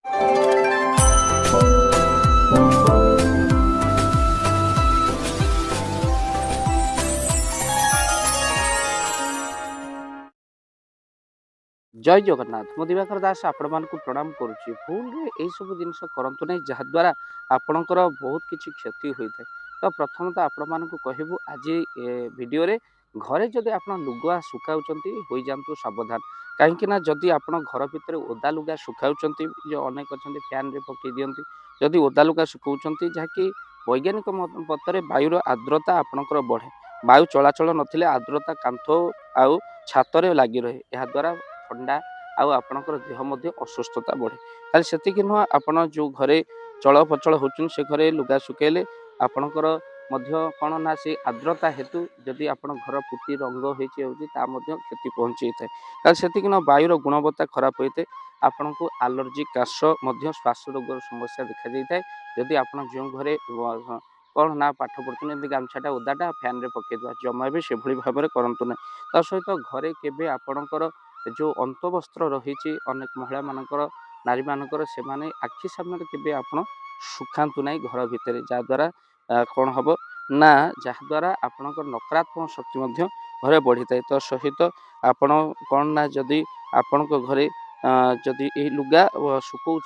जय जगन्नाथ मो दिवाकर दास आपण मानक प्रणाम करुच्ची भूल रे सब जिन करतु ना जहाद्वारा आपणकर बहुत किसी क्षति होता है। तो प्रथम तो आपण मानक कहबू आज वीडियो रे घरे जदि आप लुगा सुखाऊँ हो जातु सावधान कहीं जदि आप घर भितर ओदा लुगा सुखाऊँ जो अनेक अच्छा फैन रे पकई दिखती जदि ओदा लुगा सुखाऊँ जहाँकि वैज्ञानिक मत वायुर आर्द्रता आपणकर बढ़े वायु चलाचल नथिले आर्द्रता कांथ आउ छाତରେ लगी रहे यह द्वारा ठंडा आपणकर देह मध्य असुस्थता बढ़े खाली से नुह आपण जो घरे चलप्रचल होचुन से घरे लुगा सुखेले आपणकर कौन ना से आर्द्रता हेतु जदि आपण घर पुटी रंग होती क्षति पहुँची था खाली से वायुर गुणवत्ता खराब होते आपण को आलर्जी काश श्वास रोगर समस्या देखा जाए जदि आप जो घरे कौन ना पाठ पढ़ुन गामछाटा ओदाटा फैन रे पकई जमा भी से भाव में करतु ना ता सहित घरे केवे आपणकर जो अंतवस्त्र रही अनेक महिला मानकर नारी मानकर से माने आखि सामने केवे आपण सुखातु ना घर भितर जहाद्वारा कौन हम ना जहाद्वारा आपणकर नकारात्मक शक्ति घरे बढ़ी थाए। तो सहित आपण कौन ना जदि आपण घरे जदि यही लुगा सुखाऊँ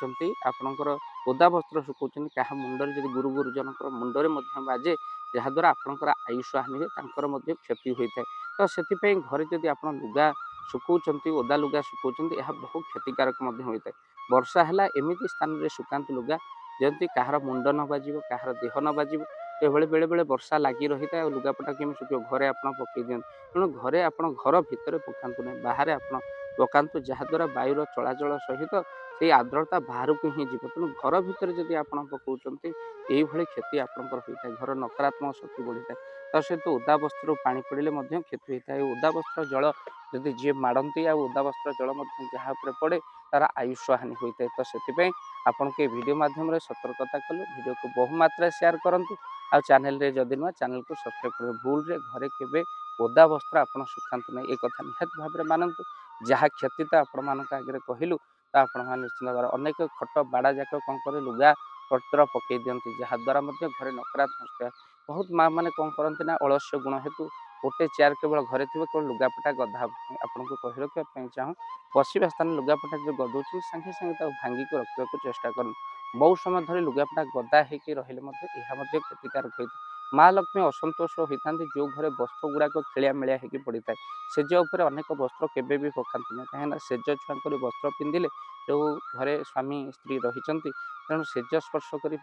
आपणकर ओदा वस्त्र सुखाऊँ क्या मुंडे जब गुरु गुरुजन मुंडे बाजे जहाद्वारा आपणकर आयुष हानि तांकर क्षति होता है। तो से घरे जदि आप लुगा सुखाऊँ ओदा लुगा सुखाऊँ यह बहुत क्षतिकारक होता है। वर्षा है एमती स्थान में सुखात लुगा जमी कहार मुंड न बाज कहार देह न बाज ये बेले बेले वर्षा लगी रही है लुगापटा केमी सुखो घरे आप पकई दिखाँ तेणु घरे आप घर भितर पकातु ना बाहर आप पकातु जहाद्वारा वायुर चलाचल सहित से आर्द्रता बाहर को ही जीव तेणु घर भितर जदि आप पकाउं यही क्षति आपंकर होता है घर नकारात्मक शक्ति बढ़ी था ता सहित ओदा वस्त्र पानी पड़े क्षति होता है। ओदा वस्त्र जल जदि जी माड़ती ओदा वस्त्र जल जहाँ पड़े तार आयुष हानि होता है। तो से आपन के वीडियो माध्यम सतर्कता कलु वीडियो को बहु मात्रा शेयर करूँ आ चैनल रे जदि नुआ चैनल को सब्सक्राइब करें भूल रे घरे केवे ओदा वस्त्र आप सुखातु ना एक कथा निहत भाव में मानतु जहाँ क्षति तो आपण मान आगे कहलु तो आपण निश्चित भाव अनेक खट बाड़ा जाक कौन करे लुगा पत्र पकई दिखती जहाद्वारा घरे नकारात्मक बहुत माँ मैंने कौन करते ना अलस्य गुण हेतु गोटे चेयर केवल घरे थी केवल लुगापटा गधा आपन को कही रखापी चाहूँ बसवा स्थान लुगापटा जो गदौर सागे सागे भांगिक रखा चेष्टा कर बहुत समय धरी लुगापटा गदा होकर रही क्षतिकारक होता है। माँ लक्ष्मी असंतोष होता जो घरे वस्त्र गुड़ाक खेलिया मेलिया होकर पड़ी था सेज उपर अनेक वस्त्र केवे भी पकाती ना कहीं सेज छुआ वस्त्र पिंधिले जो घरे स्वामी स्त्री रही तेणु सेज स्पर्श कर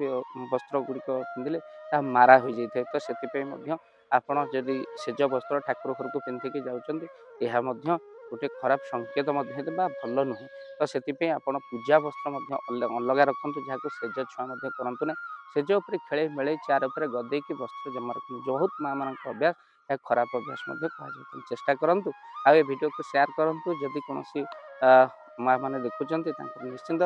वस्त्र गुड़िक पिंधिले मारा हो जाए। तो से आपड़ जदि सेज वस्त्र ठाकुर घर को पिंधिकी जाऊँच यह गोटे खराब संकेत भल नुहे। तो से आप पूजा वस्त्र अलग रखु जहाँ सेज छुआ करतु ना सेज उपर खेले मेले चार उपर गदेकी वस्त्र जमा रखु बहुत माँ मान अभ्यास या खराब अभ्यास कह चेष्टा करूँ आ वीडियो को शेयर करूँ जदि कौन माँ मैंने देखुं निश्चिंत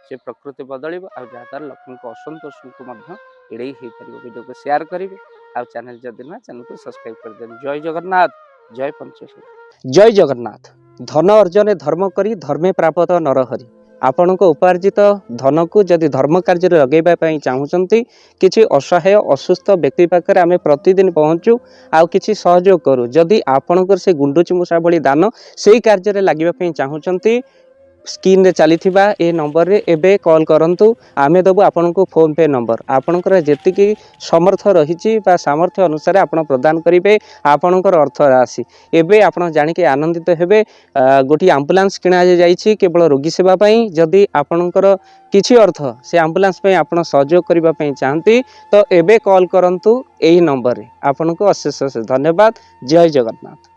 से प्रकृति बदल आद्वारा लक्ष्मी को असंतोष को एड़े हो पार वीडियो को शेयर करेंगे आ चैनल जदि ना चैनल को सब्सक्राइब कर दें। जय जगन्नाथ जय पंचेश्वर जय जगन्नाथ। धन अर्जन धर्म करी धर्मे प्राप्त नरहरि आपण उपार्जित धन को जदि धर्म कार्य लगेवाई चाहूँगी किसी असहाय असुस्थ व्यक्ति पाखे आम प्रतिदिन पहुँचू आउ कि सहयोग करूँ जदि आपणकर से गुंडुची मूषा भली दान से कार्य लगे चाहूँगी स्क्रीन रे चली ए नंबर रे एबे कॉल करंतु आमे दबु आपन को फोन पे नंबर आपनकर जेतिकी समर्थ रही सामर्थ्य अनुसार आपण प्रदान करेंगे आपणकर अर्थ राशि एबे आपण जानिके आनंदित हेबे। गोटी एम्बुलेंस किणा जाइछि केवल रोगी सेवा पई जदि आपणकर किछि अर्थ से एम्बुलेंस पई आपण सहयोग करिबा पई चाहंती तो एबे कॉल करंतु एही नंबर रे। आपन को अशेष अशेष धन्यवाद। जय जगन्नाथ।